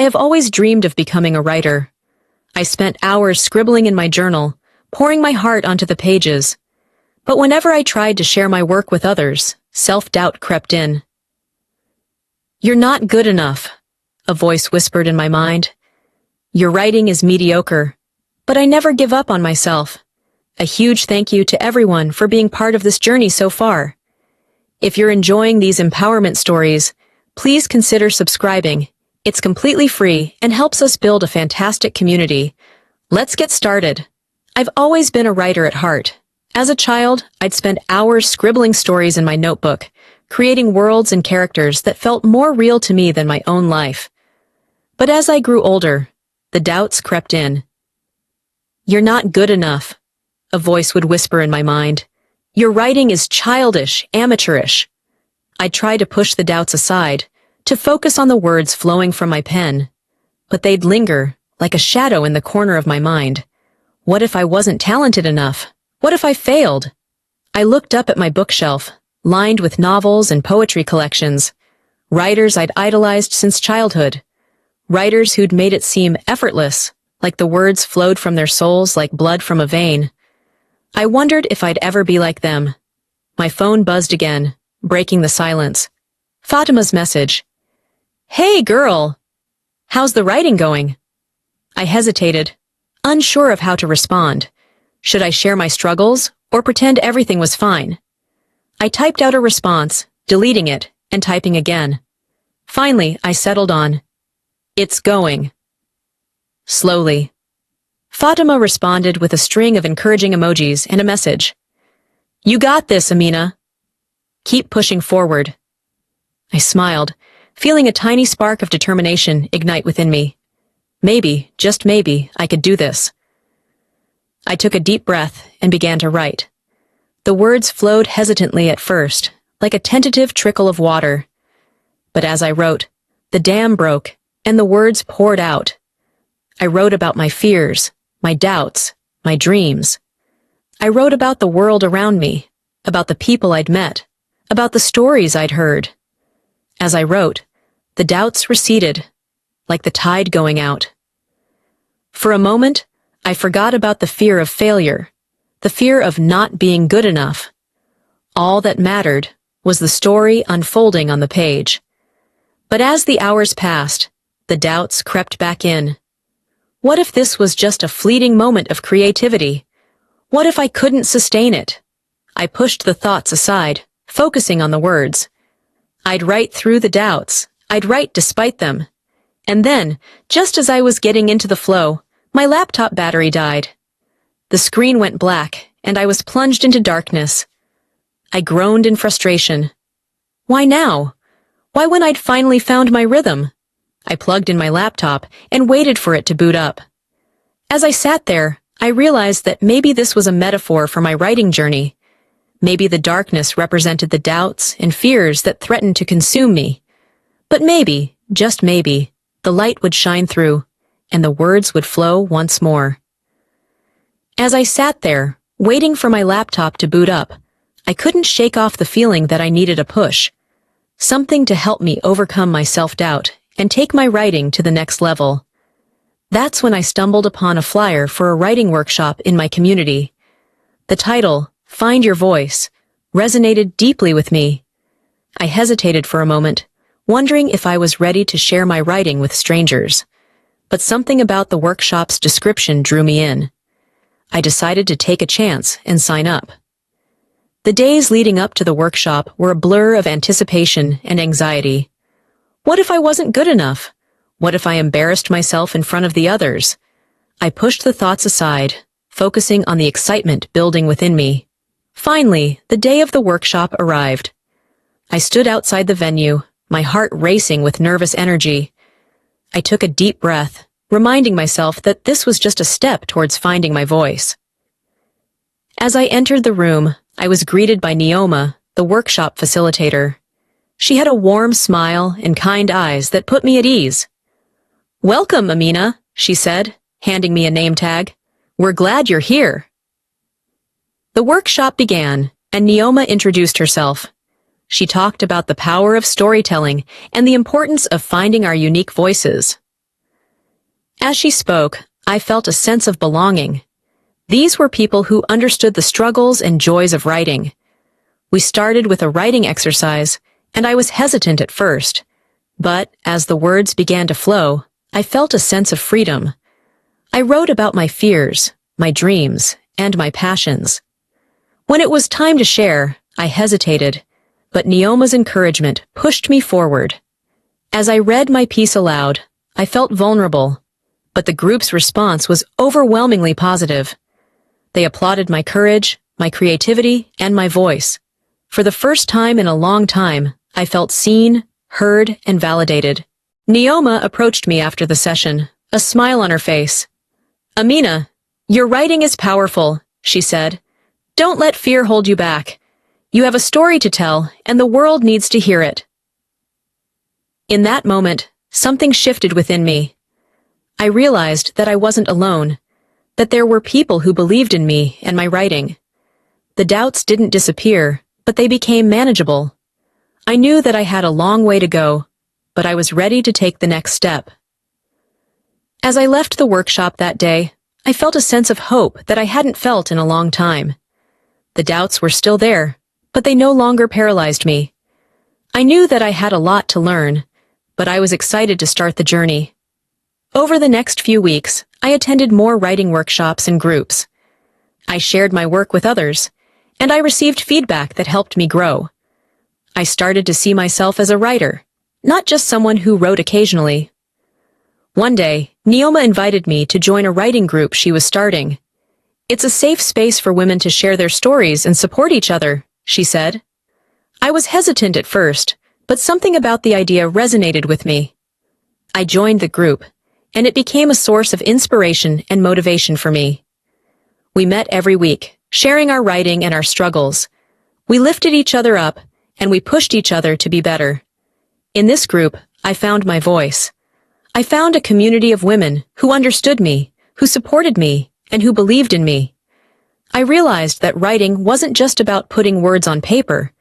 have always dreamed of becoming a writer. I spent hours scribbling in my journal, pouring my heart onto the pages. But whenever I tried to share my work with others, self-doubt crept in. "You're not good enough," a voice whispered in my mind. "Your writing is mediocre." But I never give up on myself. A huge thank you to everyone for being part of this journey so far. If you're enjoying these empowerment stories, please consider subscribing. It's completely free and helps us build a fantastic community. Let's get started. I've always been a writer at heart. As a child, I'd spend hours scribbling stories in my notebook, creating worlds and characters that felt more real to me than my own life. But as I grew older, the doubts crept in. "You're not good enough," a voice would whisper in my mind. "Your writing is childish, amateurish." I'd try to push the doubts aside, to focus on the words flowing from my pen. But they'd linger, like a shadow in the corner of my mind. What if I wasn't talented enough? What if I failed? I looked up at my bookshelf, lined with novels and poetry collections. Writers I'd idolized since childhood. Writers who'd made it seem effortless, like the words flowed from their souls like blood from a vein. I wondered if I'd ever be like them. My phone buzzed again, breaking the silence. Fatima's message. "Hey, girl! How's the writing going?" I hesitated, unsure of how to respond. Should I share my struggles, or pretend everything was fine? I typed out a response, deleting it, and typing again. Finally, I settled on, "It's going." Slowly. Fatima responded with a string of encouraging emojis and a message. "You got this, Amina. Keep pushing forward." I smiled, feeling a tiny spark of determination ignite within me. Maybe, just maybe, I could do this. I took a deep breath and began to write. The words flowed hesitantly at first, like a tentative trickle of water. But as I wrote, the dam broke, and the words poured out. I wrote about my fears, my doubts, my dreams. I wrote about the world around me, about the people I'd met, about the stories I'd heard. As I wrote, the doubts receded, like the tide going out. For a moment, I forgot about the fear of failure, the fear of not being good enough. All that mattered was the story unfolding on the page. But as the hours passed, the doubts crept back in. What if this was just a fleeting moment of creativity? What if I couldn't sustain it? I pushed the thoughts aside, focusing on the words. I'd write through the doubts. I'd write despite them. And then, just as I was getting into the flow, my laptop battery died. The screen went black, and I was plunged into darkness. I groaned in frustration. Why now? Why when I'd finally found my rhythm? I plugged in my laptop and waited for it to boot up. As I sat there, I realized that maybe this was a metaphor for my writing journey. Maybe the darkness represented the doubts and fears that threatened to consume me. But maybe, just maybe, the light would shine through, and the words would flow once more. As I sat there, waiting for my laptop to boot up, I couldn't shake off the feeling that I needed a push. Something to help me overcome my self-doubt and take my writing to the next level. That's when I stumbled upon a flyer for a writing workshop in my community. The title, Find Your Voice, resonated deeply with me. I hesitated for a moment, wondering if I was ready to share my writing with strangers. But something about the workshop's description drew me in. I decided to take a chance and sign up. The days leading up to the workshop were a blur of anticipation and anxiety. What if I wasn't good enough? What if I embarrassed myself in front of the others? I pushed the thoughts aside, focusing on the excitement building within me. Finally, the day of the workshop arrived. I stood outside the venue, my heart racing with nervous energy. I took a deep breath, reminding myself that this was just a step towards finding my voice. As I entered the room, I was greeted by Neoma, the workshop facilitator. She had a warm smile and kind eyes that put me at ease. "Welcome, Amina," she said, handing me a name tag. "We're glad you're here." The workshop began, and Neoma introduced herself. She talked about the power of storytelling and the importance of finding our unique voices. As she spoke, I felt a sense of belonging. These were people who understood the struggles and joys of writing. We started with a writing exercise, and I was hesitant at first. But as the words began to flow, I felt a sense of freedom. I wrote about my fears, my dreams, and my passions. When it was time to share, I hesitated, but Neoma's encouragement pushed me forward. As I read my piece aloud, I felt vulnerable, but the group's response was overwhelmingly positive. They applauded my courage, my creativity, and my voice. For the first time in a long time, I felt seen, heard, and validated. Neoma approached me after the session, a smile on her face. "Amina, your writing is powerful," she said. "Don't let fear hold you back. You have a story to tell, and the world needs to hear it." In that moment, something shifted within me. I realized that I wasn't alone, that there were people who believed in me and my writing. The doubts didn't disappear, but they became manageable. I knew that I had a long way to go, but I was ready to take the next step. As I left the workshop that day, I felt a sense of hope that I hadn't felt in a long time. The doubts were still there, but they no longer paralyzed me. I knew that I had a lot to learn, but I was excited to start the journey. Over the next few weeks, I attended more writing workshops and groups. I shared my work with others, and I received feedback that helped me grow. I started to see myself as a writer, not just someone who wrote occasionally. One day, Neoma invited me to join a writing group she was starting. "It's a safe space for women to share their stories and support each other," she said. I was hesitant at first, but something about the idea resonated with me. I joined the group, and it became a source of inspiration and motivation for me. We met every week, sharing our writing and our struggles. We lifted each other up, and we pushed each other to be better. In this group, I found my voice. I found a community of women who understood me, who supported me, and who believed in me. I realized that writing wasn't just about putting words on paper.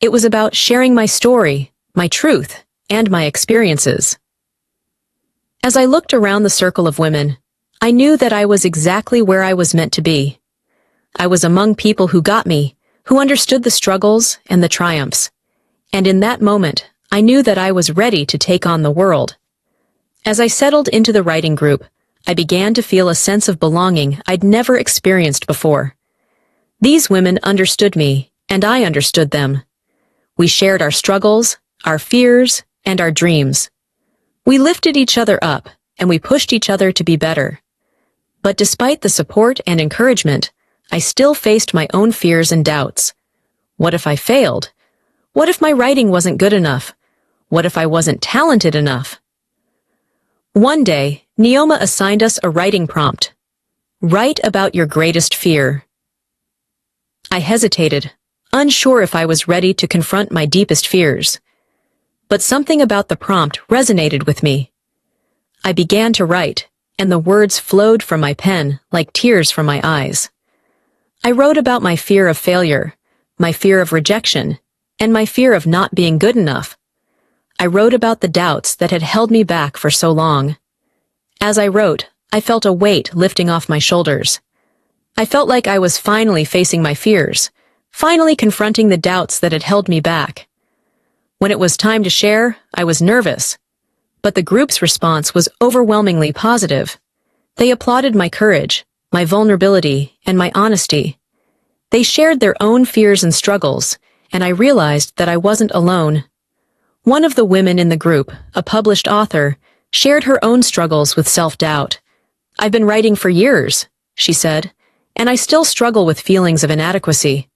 It was about sharing my story, my truth, and my experiences. As I looked around the circle of women, I knew that I was exactly where I was meant to be. I was among people who got me, who understood the struggles and the triumphs. And in that moment, I knew that I was ready to take on the world. As I settled into the writing group, I began to feel a sense of belonging I'd never experienced before. These women understood me, and I understood them. We shared our struggles, our fears, and our dreams. We lifted each other up, and we pushed each other to be better. But despite the support and encouragement, I still faced my own fears and doubts. What if I failed? What if my writing wasn't good enough? What if I wasn't talented enough? One day, Neoma assigned us a writing prompt. Write about your greatest fear. I hesitated, unsure if I was ready to confront my deepest fears. But something about the prompt resonated with me. I began to write, and the words flowed from my pen like tears from my eyes. I wrote about my fear of failure, my fear of rejection, and my fear of not being good enough. I wrote about the doubts that had held me back for so long. As I wrote, I felt a weight lifting off my shoulders. I felt like I was finally facing my fears, finally confronting the doubts that had held me back. When it was time to share, I was nervous. But the group's response was overwhelmingly positive. They applauded my courage, my vulnerability, and my honesty. They shared their own fears and struggles, and I realized that I wasn't alone. One of the women in the group, a published author, shared her own struggles with self-doubt. "I've been writing for years," she said, "and I still struggle with feelings of inadequacy.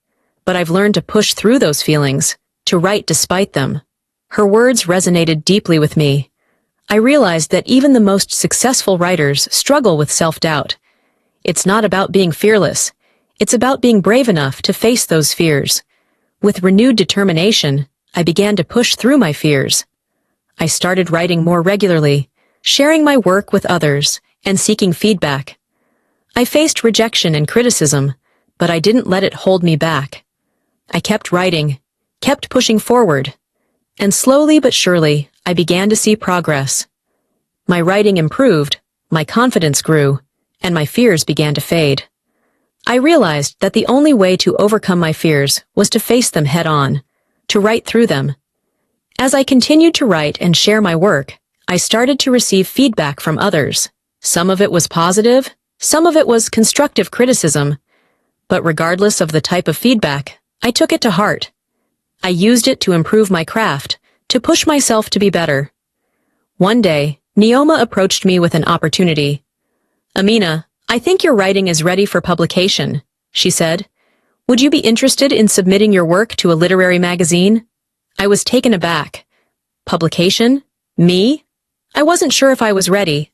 But I've learned to push through those feelings, to write despite them." Her words resonated deeply with me. I realized that even the most successful writers struggle with self-doubt. It's not about being fearless. It's about being brave enough to face those fears. With renewed determination, I began to push through my fears. I started writing more regularly, sharing my work with others, and seeking feedback. I faced rejection and criticism, but I didn't let it hold me back. I kept writing, kept pushing forward, and slowly but surely, I began to see progress. My writing improved, my confidence grew, and my fears began to fade. I realized that the only way to overcome my fears was to face them head-on, to write through them. As I continued to write and share my work, I started to receive feedback from others. Some of it was positive, some of it was constructive criticism, but regardless of the type of feedback, I took it to heart. I used it to improve my craft, to push myself to be better. One day, Neoma approached me with an opportunity. "Amina, I think your writing is ready for publication," she said. "Would you be interested in submitting your work to a literary magazine?" I was taken aback. Publication? Me? I wasn't sure if I was ready,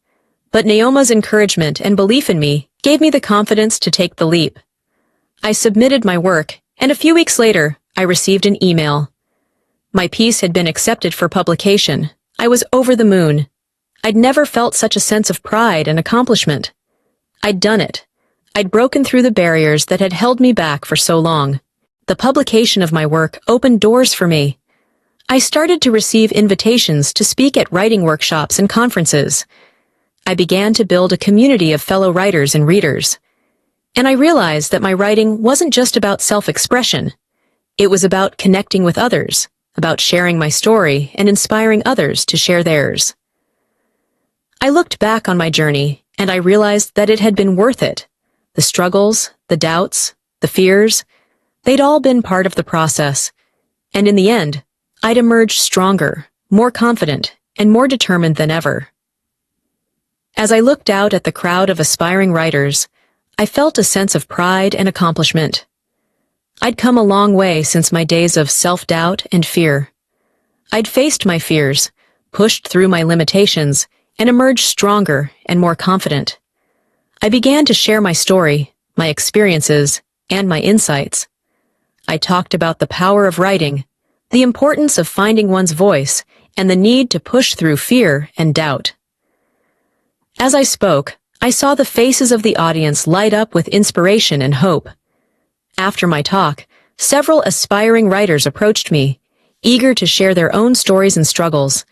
but Neoma's encouragement and belief in me gave me the confidence to take the leap. I submitted my work, and a few weeks later, I received an email. My piece had been accepted for publication. I was over the moon. I'd never felt such a sense of pride and accomplishment. I'd done it. I'd broken through the barriers that had held me back for so long. The publication of my work opened doors for me. I started to receive invitations to speak at writing workshops and conferences. I began to build a community of fellow writers and readers. And I realized that my writing wasn't just about self-expression. It was about connecting with others, about sharing my story and inspiring others to share theirs. I looked back on my journey, and I realized that it had been worth it. The struggles, the doubts, the fears, they'd all been part of the process. And in the end, I'd emerged stronger, more confident, and more determined than ever. As I looked out at the crowd of aspiring writers, I felt a sense of pride and accomplishment. I'd come a long way since my days of self-doubt and fear. I'd faced my fears, pushed through my limitations, and emerged stronger and more confident. I began to share my story, my experiences, and my insights. I talked about the power of writing, the importance of finding one's voice, and the need to push through fear and doubt. As I spoke, I saw the faces of the audience light up with inspiration and hope. After my talk, several aspiring writers approached me, eager to share their own stories and struggles.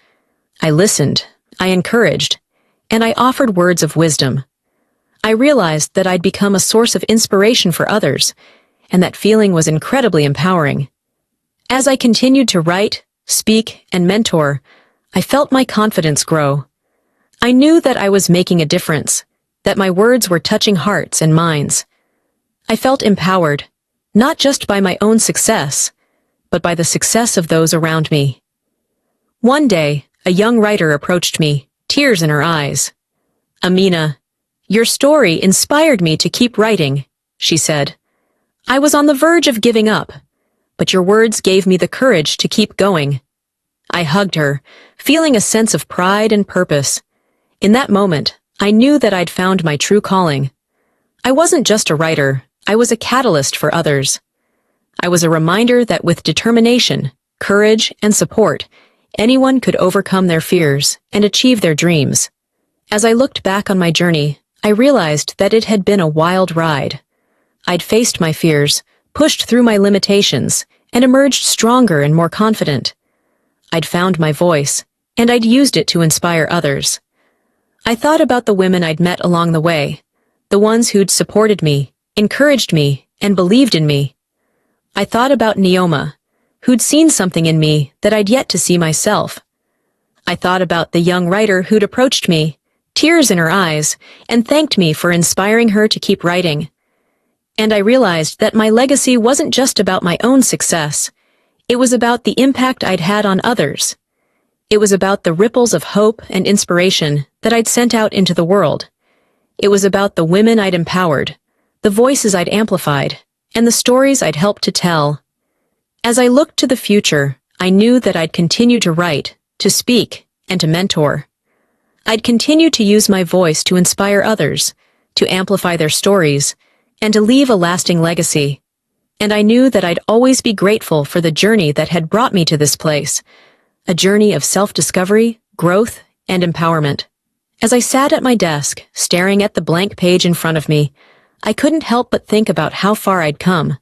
I listened, I encouraged, and I offered words of wisdom. I realized that I'd become a source of inspiration for others, and that feeling was incredibly empowering. As I continued to write, speak, and mentor, I felt my confidence grow. I knew that I was making a difference, that my words were touching hearts and minds. I felt empowered, not just by my own success, but by the success of those around me. One day, a young writer approached me, tears in her eyes. "Amina, your story inspired me to keep writing," she said. "I was on the verge of giving up, but your words gave me the courage to keep going." I hugged her, feeling a sense of pride and purpose. In that moment, I knew that I'd found my true calling. I wasn't just a writer, I was a catalyst for others. I was a reminder that with determination, courage, and support, anyone could overcome their fears and achieve their dreams. As I looked back on my journey, I realized that it had been a wild ride. I'd faced my fears, pushed through my limitations, and emerged stronger and more confident. I'd found my voice, and I'd used it to inspire others. I thought about the women I'd met along the way, the ones who'd supported me, encouraged me, and believed in me. I thought about Neoma, who'd seen something in me that I'd yet to see myself. I thought about the young writer who'd approached me, tears in her eyes, and thanked me for inspiring her to keep writing. And I realized that my legacy wasn't just about my own success. It was about the impact I'd had on others. It was about the ripples of hope and inspiration that I'd sent out into the world. It was about the women I'd empowered, the voices I'd amplified, and the stories I'd helped to tell. As I looked to the future, I knew that I'd continue to write, to speak, and to mentor. I'd continue to use my voice to inspire others, to amplify their stories, and to leave a lasting legacy. And I knew that I'd always be grateful for the journey that had brought me to this place, a journey of self-discovery, growth, and empowerment. As I sat at my desk, staring at the blank page in front of me, I couldn't help but think about how far I'd come.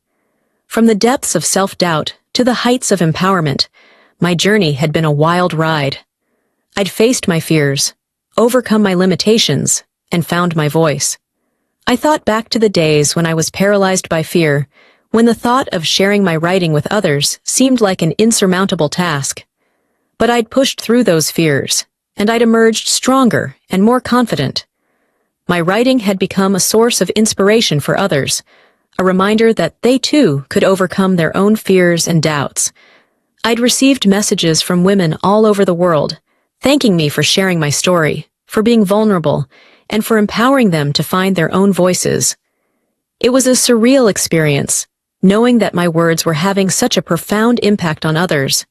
From the depths of self-doubt to the heights of empowerment, my journey had been a wild ride. I'd faced my fears, overcome my limitations, and found my voice. I thought back to the days when I was paralyzed by fear, when the thought of sharing my writing with others seemed like an insurmountable task. But I'd pushed through those fears, and I'd emerged stronger and more confident. My writing had become a source of inspiration for others, a reminder that they too could overcome their own fears and doubts. I'd received messages from women all over the world, thanking me for sharing my story, for being vulnerable, and for empowering them to find their own voices. It was a surreal experience, knowing that my words were having such a profound impact on others.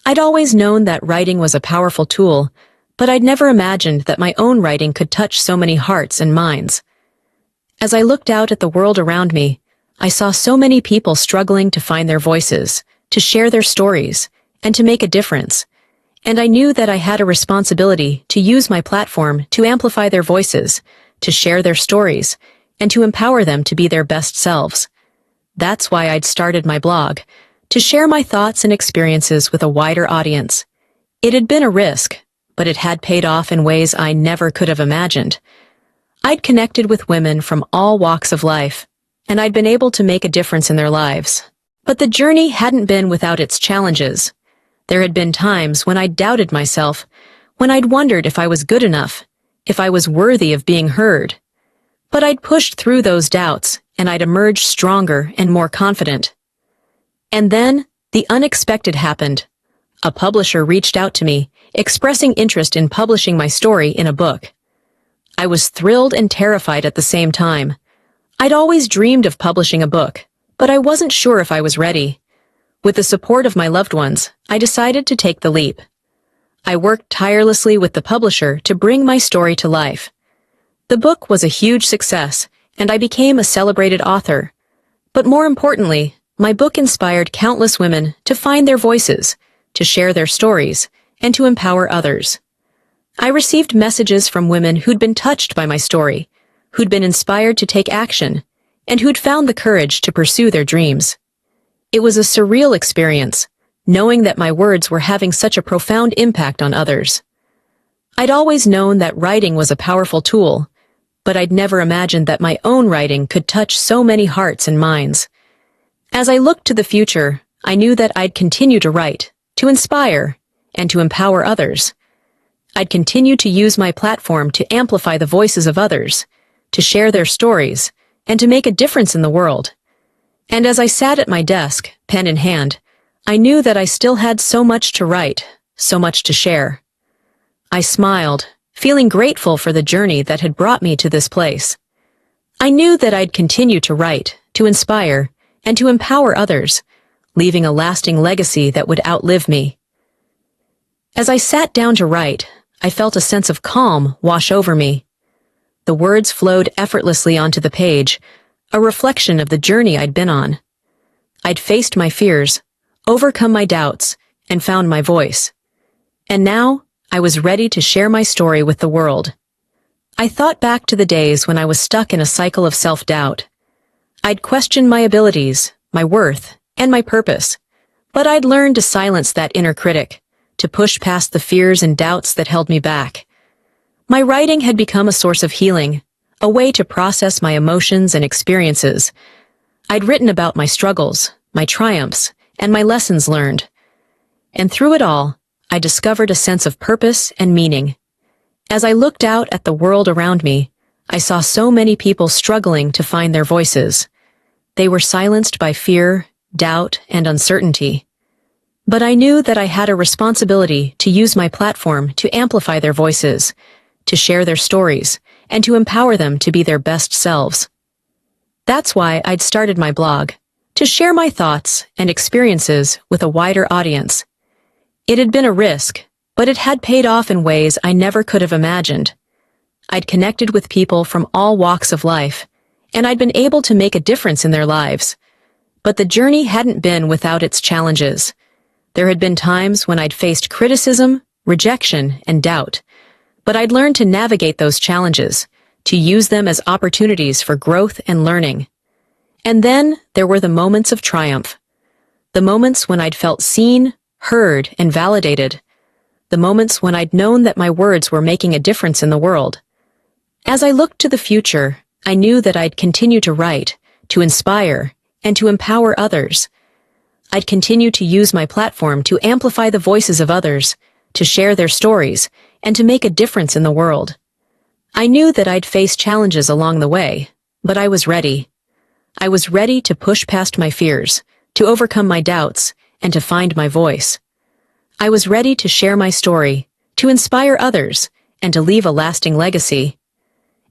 I'd always known that writing was a powerful tool, but I'd never imagined that my own writing could touch so many hearts and minds. As I looked out at the world around me, I saw so many people struggling to find their voices, to share their stories, and to make a difference. And I knew that I had a responsibility to use my platform to amplify their voices, to share their stories, and to empower them to be their best selves. That's why I'd started my blog, to share my thoughts and experiences with a wider audience. It had been a risk, but it had paid off in ways I never could have imagined. I'd connected with women from all walks of life, and I'd been able to make a difference in their lives. But the journey hadn't been without its challenges. There had been times when I'd doubted myself, when I'd wondered if I was good enough, if I was worthy of being heard. But I'd pushed through those doubts, and I'd emerged stronger and more confident. And then, the unexpected happened. A publisher reached out to me, expressing interest in publishing my story in a book. I was thrilled and terrified at the same time. I'd always dreamed of publishing a book, but I wasn't sure if I was ready. With the support of my loved ones, I decided to take the leap. I worked tirelessly with the publisher to bring my story to life. The book was a huge success, and I became a celebrated author. But more importantly, my book inspired countless women to find their voices, to share their stories, and to empower others. I received messages from women who'd been touched by my story, who'd been inspired to take action, and who'd found the courage to pursue their dreams. It was a surreal experience, knowing that my words were having such a profound impact on others. I'd always known that writing was a powerful tool, but I'd never imagined that my own writing could touch so many hearts and minds. As I looked to the future, I knew that I'd continue to write, to inspire, and to empower others. I'd continue to use my platform to amplify the voices of others, to share their stories, and to make a difference in the world. And as I sat at my desk, pen in hand, I knew that I still had so much to write, so much to share. I smiled, feeling grateful for the journey that had brought me to this place. I knew that I'd continue to write, to inspire, and to empower others, leaving a lasting legacy that would outlive me. As I sat down to write, I felt a sense of calm wash over me. The words flowed effortlessly onto the page, a reflection of the journey I'd been on. I'd faced my fears, overcome my doubts, and found my voice. And now, I was ready to share my story with the world. I thought back to the days when I was stuck in a cycle of self-doubt. I'd questioned my abilities, my worth, and my purpose, but I'd learned to silence that inner critic, to push past the fears and doubts that held me back. My writing had become a source of healing, a way to process my emotions and experiences. I'd written about my struggles, my triumphs, and my lessons learned. And through it all, I discovered a sense of purpose and meaning. As I looked out at the world around me, I saw so many people struggling to find their voices. They were silenced by fear, doubt, and uncertainty. But I knew that I had a responsibility to use my platform to amplify their voices, to share their stories, and to empower them to be their best selves. That's why I'd started my blog, to share my thoughts and experiences with a wider audience. It had been a risk, but it had paid off in ways I never could have imagined. I'd connected with people from all walks of life, and I'd been able to make a difference in their lives. But the journey hadn't been without its challenges. There had been times when I'd faced criticism, rejection, and doubt, but I'd learned to navigate those challenges, to use them as opportunities for growth and learning. And then there were the moments of triumph, the moments when I'd felt seen, heard, and validated, the moments when I'd known that my words were making a difference in the world. As I looked to the future, I knew that I'd continue to write, to inspire, and to empower others. I'd continue to use my platform to amplify the voices of others, to share their stories, and to make a difference in the world. I knew that I'd face challenges along the way, but I was ready. I was ready to push past my fears, to overcome my doubts, and to find my voice. I was ready to share my story, to inspire others, and to leave a lasting legacy.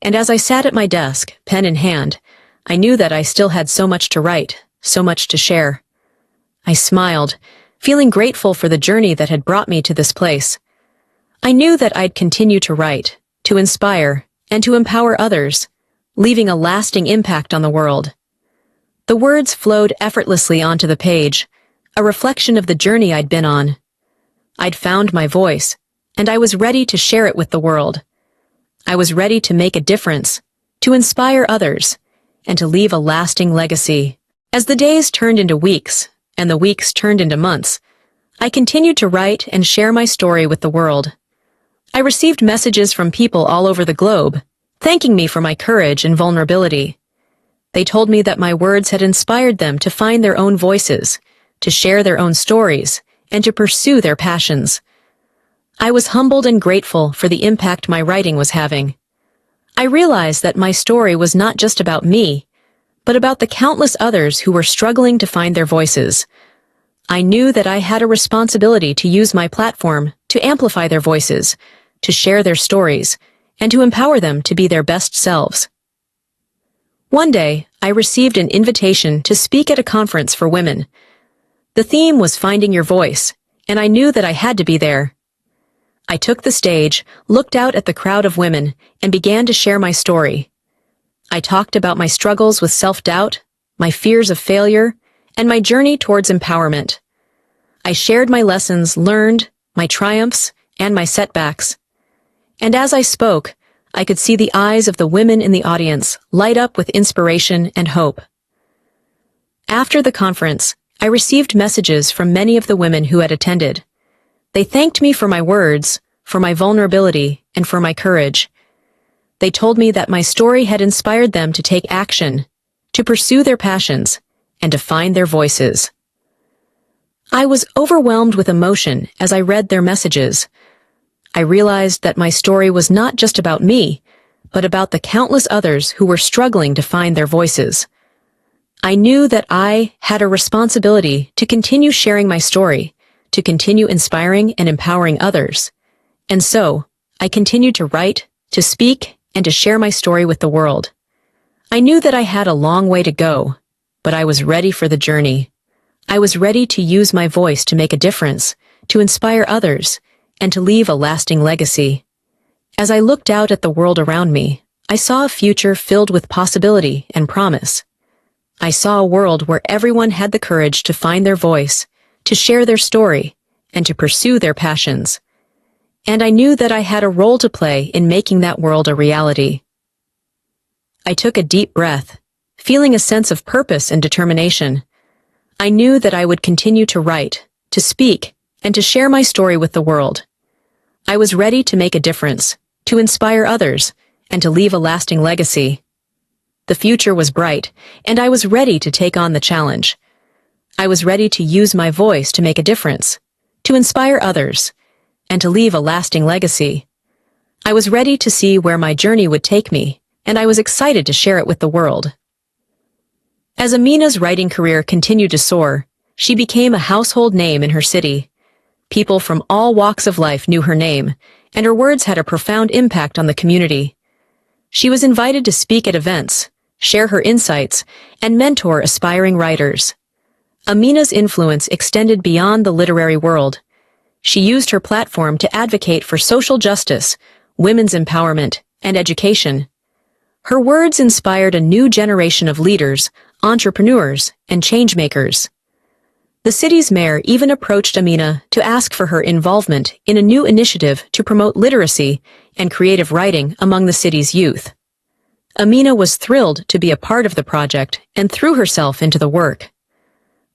And as I sat at my desk, pen in hand, I knew that I still had so much to write, so much to share. I smiled, feeling grateful for the journey that had brought me to this place. I knew that I'd continue to write, to inspire, and to empower others, leaving a lasting impact on the world. The words flowed effortlessly onto the page, a reflection of the journey I'd been on. I'd found my voice, and I was ready to share it with the world. I was ready to make a difference, to inspire others, and to leave a lasting legacy. As the days turned into weeks, and the weeks turned into months, I continued to write and share my story with the world. I received messages from people all over the globe, thanking me for my courage and vulnerability. They told me that my words had inspired them to find their own voices, to share their own stories, and to pursue their passions. I was humbled and grateful for the impact my writing was having. I realized that my story was not just about me, but about the countless others who were struggling to find their voices. I knew that I had a responsibility to use my platform to amplify their voices, to share their stories, and to empower them to be their best selves. One day, I received an invitation to speak at a conference for women. The theme was finding your voice, and I knew that I had to be there. I took the stage, looked out at the crowd of women, and began to share my story. I talked about my struggles with self-doubt, my fears of failure, and my journey towards empowerment. I shared my lessons learned, my triumphs, and my setbacks. And as I spoke, I could see the eyes of the women in the audience light up with inspiration and hope. After the conference, I received messages from many of the women who had attended. They thanked me for my words, for my vulnerability, and for my courage. They told me that my story had inspired them to take action, to pursue their passions, and to find their voices. I was overwhelmed with emotion as I read their messages. I realized that my story was not just about me, but about the countless others who were struggling to find their voices. I knew that I had a responsibility to continue sharing my story, to continue inspiring and empowering others. And so, I continued to write, to speak, and to share my story with the world. I knew that I had a long way to go, but I was ready for the journey. I was ready to use my voice to make a difference, to inspire others, and to leave a lasting legacy. As I looked out at the world around me, I saw a future filled with possibility and promise. I saw a world where everyone had the courage to find their voice, to share their story, and to pursue their passions. And I knew that I had a role to play in making that world a reality. I took a deep breath, feeling a sense of purpose and determination. I knew that I would continue to write, to speak, and to share my story with the world. I was ready to make a difference, to inspire others, and to leave a lasting legacy. The future was bright, and I was ready to take on the challenge. I was ready to use my voice to make a difference, to inspire others, and to leave a lasting legacy. I was ready to see where my journey would take me, and I was excited to share it with the world. As Amina's writing career continued to soar, she became a household name in her city. People from all walks of life knew her name, and her words had a profound impact on the community. She was invited to speak at events, share her insights, and mentor aspiring writers. Amina's influence extended beyond the literary world. She used her platform to advocate for social justice, women's empowerment, and education. Her words inspired a new generation of leaders, entrepreneurs, and changemakers. The city's mayor even approached Amina to ask for her involvement in a new initiative to promote literacy and creative writing among the city's youth. Amina was thrilled to be a part of the project and threw herself into the work.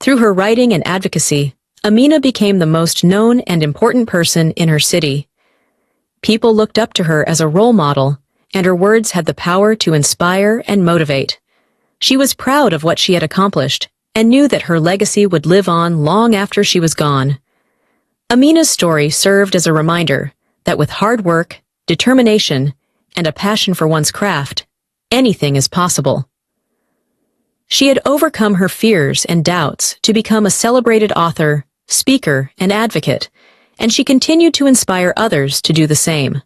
Through her writing and advocacy, Amina became the most known and important person in her city. People looked up to her as a role model, and her words had the power to inspire and motivate. She was proud of what she had accomplished and knew that her legacy would live on long after she was gone. Amina's story served as a reminder that with hard work, determination, and a passion for one's craft, anything is possible. She had overcome her fears and doubts to become a celebrated author, speaker, and advocate, and she continued to inspire others to do the same.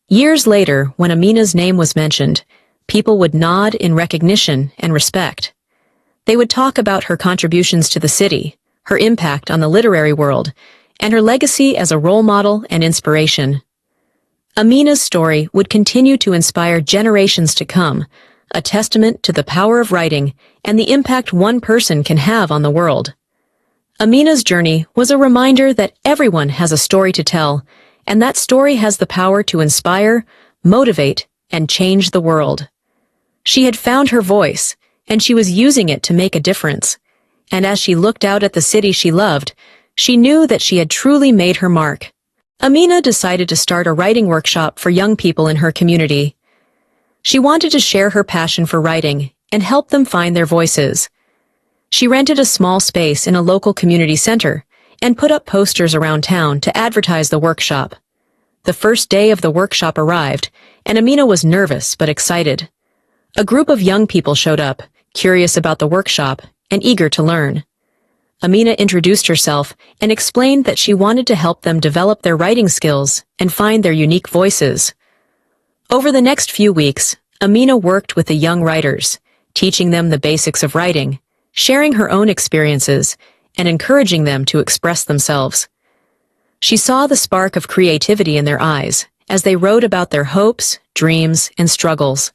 Years later, when Amina's name was mentioned, people would nod in recognition and respect. They would talk about her contributions to the city, her impact on the literary world, and her legacy as a role model and inspiration. Amina's story would continue to inspire generations to come, a testament to the power of writing and the impact one person can have on the world. Amina's journey was a reminder that everyone has a story to tell, and that story has the power to inspire, motivate, and change the world. She had found her voice, and she was using it to make a difference. And as she looked out at the city she loved, she knew that she had truly made her mark. Amina decided to start a writing workshop for young people in her community. She wanted to share her passion for writing and help them find their voices. She rented a small space in a local community center and put up posters around town to advertise the workshop. The first day of the workshop arrived, and Amina was nervous but excited. A group of young people showed up, curious about the workshop and eager to learn. Amina introduced herself and explained that she wanted to help them develop their writing skills and find their unique voices. Over the next few weeks, Amina worked with the young writers, teaching them the basics of writing, sharing her own experiences, and encouraging them to express themselves. She saw the spark of creativity in their eyes as they wrote about their hopes, dreams, and struggles.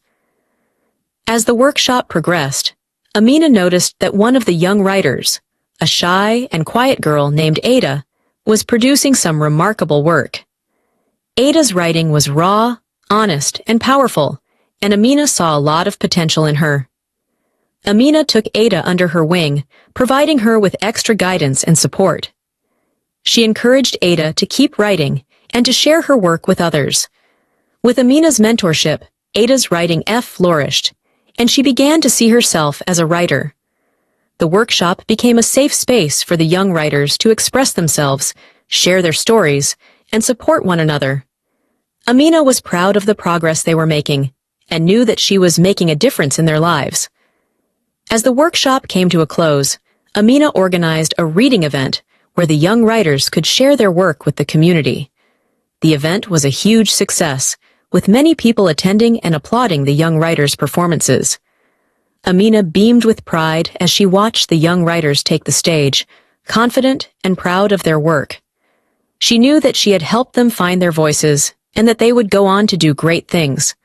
As the workshop progressed, Amina noticed that one of the young writers, a shy and quiet girl named Ada, was producing some remarkable work. Ada's writing was raw, honest, and powerful, and Amina saw a lot of potential in her. Amina took Ada under her wing, providing her with extra guidance and support. She encouraged Ada to keep writing and to share her work with others. With Amina's mentorship, Ada's writing flourished, and she began to see herself as a writer. The workshop became a safe space for the young writers to express themselves, share their stories, and support one another. Amina was proud of the progress they were making and knew that she was making a difference in their lives. As the workshop came to a close, Amina organized a reading event where the young writers could share their work with the community. The event was a huge success, with many people attending and applauding the young writers' performances. Amina beamed with pride as she watched the young writers take the stage, confident and proud of their work. She knew that she had helped them find their voices and that they would go on to do great things.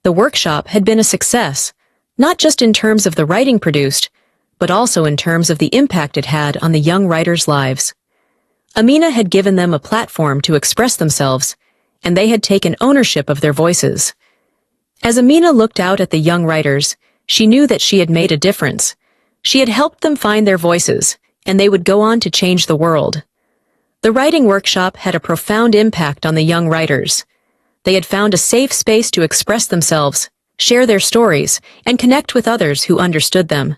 The workshop had been a success, not just in terms of the writing produced, but also in terms of the impact it had on the young writers' lives. Amina had given them a platform to express themselves, and they had taken ownership of their voices. As Amina looked out at the young writers, she knew that she had made a difference. She had helped them find their voices, and they would go on to change the world. The writing workshop had a profound impact on the young writers. They had found a safe space to express themselves, share their stories, and connect with others who understood them.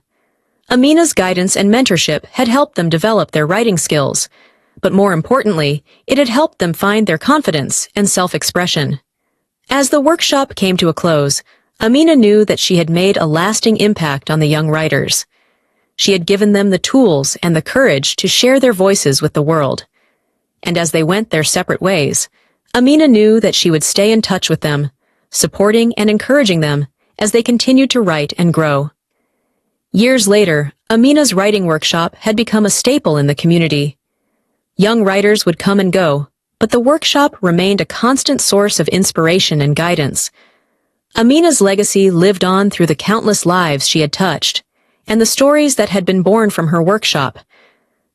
Amina's guidance and mentorship had helped them develop their writing skills, but more importantly, it had helped them find their confidence and self-expression. As the workshop came to a close, Amina knew that she had made a lasting impact on the young writers. She had given them the tools and the courage to share their voices with the world. And as they went their separate ways, Amina knew that she would stay in touch with them, supporting and encouraging them as they continued to write and grow. Years later, Amina's writing workshop had become a staple in the community. Young writers would come and go, but the workshop remained a constant source of inspiration and guidance. Amina's legacy lived on through the countless lives she had touched, and the stories that had been born from her workshop.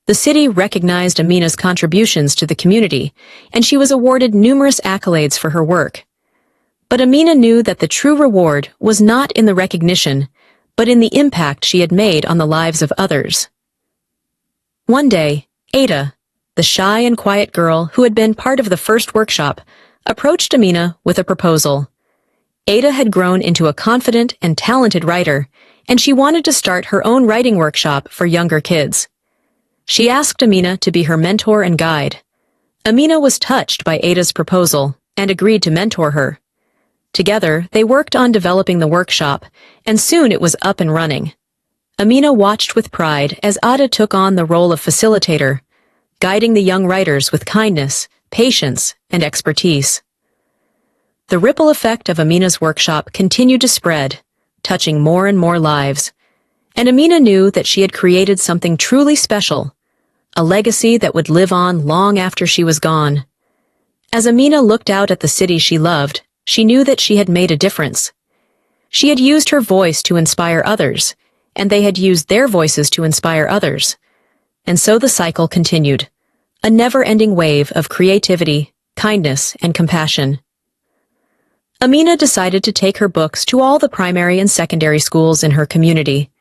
The city recognized Amina's contributions to the community, and she was awarded numerous accolades for her work. But Amina knew that the true reward was not in the recognition, but in the impact she had made on the lives of others. One day, Ada, the shy and quiet girl who had been part of the first workshop, approached Amina with a proposal. Ada had grown into a confident and talented writer, and she wanted to start her own writing workshop for younger kids. She asked Amina to be her mentor and guide. Amina was touched by Ada's proposal and agreed to mentor her. Together, they worked on developing the workshop, and soon it was up and running. Amina watched with pride as Ada took on the role of facilitator, guiding the young writers with kindness, patience, and expertise. The ripple effect of Amina's workshop continued to spread, touching more and more lives, and Amina knew that she had created something truly special, a legacy that would live on long after she was gone. As Amina looked out at the city she loved, she knew that she had made a difference. She had used her voice to inspire others, and they had used their voices to inspire others. And so the cycle continued, a never-ending wave of creativity, kindness, and compassion. Amina decided to take her books to all the primary and secondary schools in her community.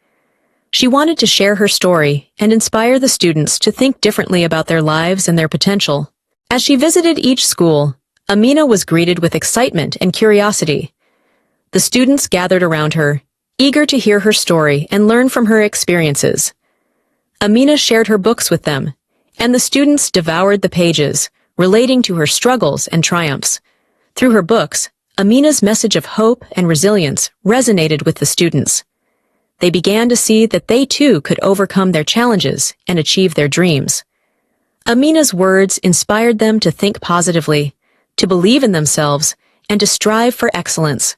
She wanted to share her story and inspire the students to think differently about their lives and their potential. As she visited each school, Amina was greeted with excitement and curiosity. The students gathered around her, eager to hear her story and learn from her experiences. Amina shared her books with them, and the students devoured the pages, relating to her struggles and triumphs. Through her books, Amina's message of hope and resilience resonated with the students. They began to see that they too could overcome their challenges and achieve their dreams. Amina's words inspired them to think positively, to believe in themselves, and to strive for excellence.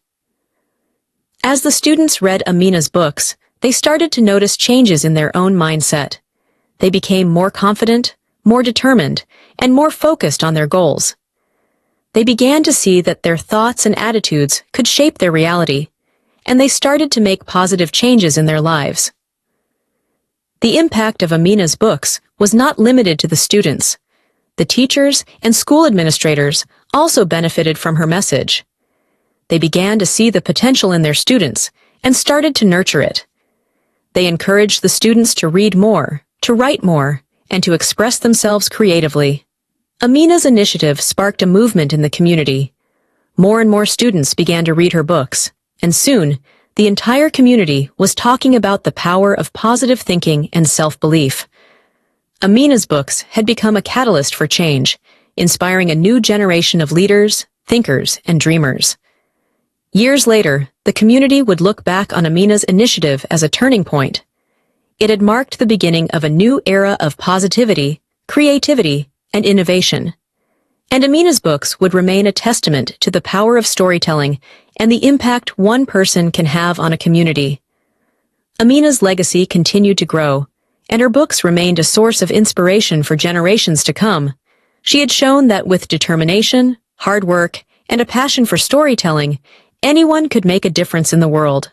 As the students read Amina's books, they started to notice changes in their own mindset. They became more confident, more determined, and more focused on their goals. They began to see that their thoughts and attitudes could shape their reality, and they started to make positive changes in their lives. The impact of Amina's books was not limited to the students. The teachers and school administrators also benefited from her message. They began to see the potential in their students and started to nurture it. They encouraged the students to read more, to write more, and to express themselves creatively. Amina's initiative sparked a movement in the community. More and more students began to read her books, and soon, the entire community was talking about the power of positive thinking and self-belief. Amina's books had become a catalyst for change, inspiring a new generation of leaders, thinkers, and dreamers. Years later, the community would look back on Amina's initiative as a turning point. It had marked the beginning of a new era of positivity, creativity, and innovation. And Amina's books would remain a testament to the power of storytelling and the impact one person can have on a community. Amina's legacy continued to grow, and her books remained a source of inspiration for generations to come. She had shown that with determination, hard work, and a passion for storytelling, anyone could make a difference in the world.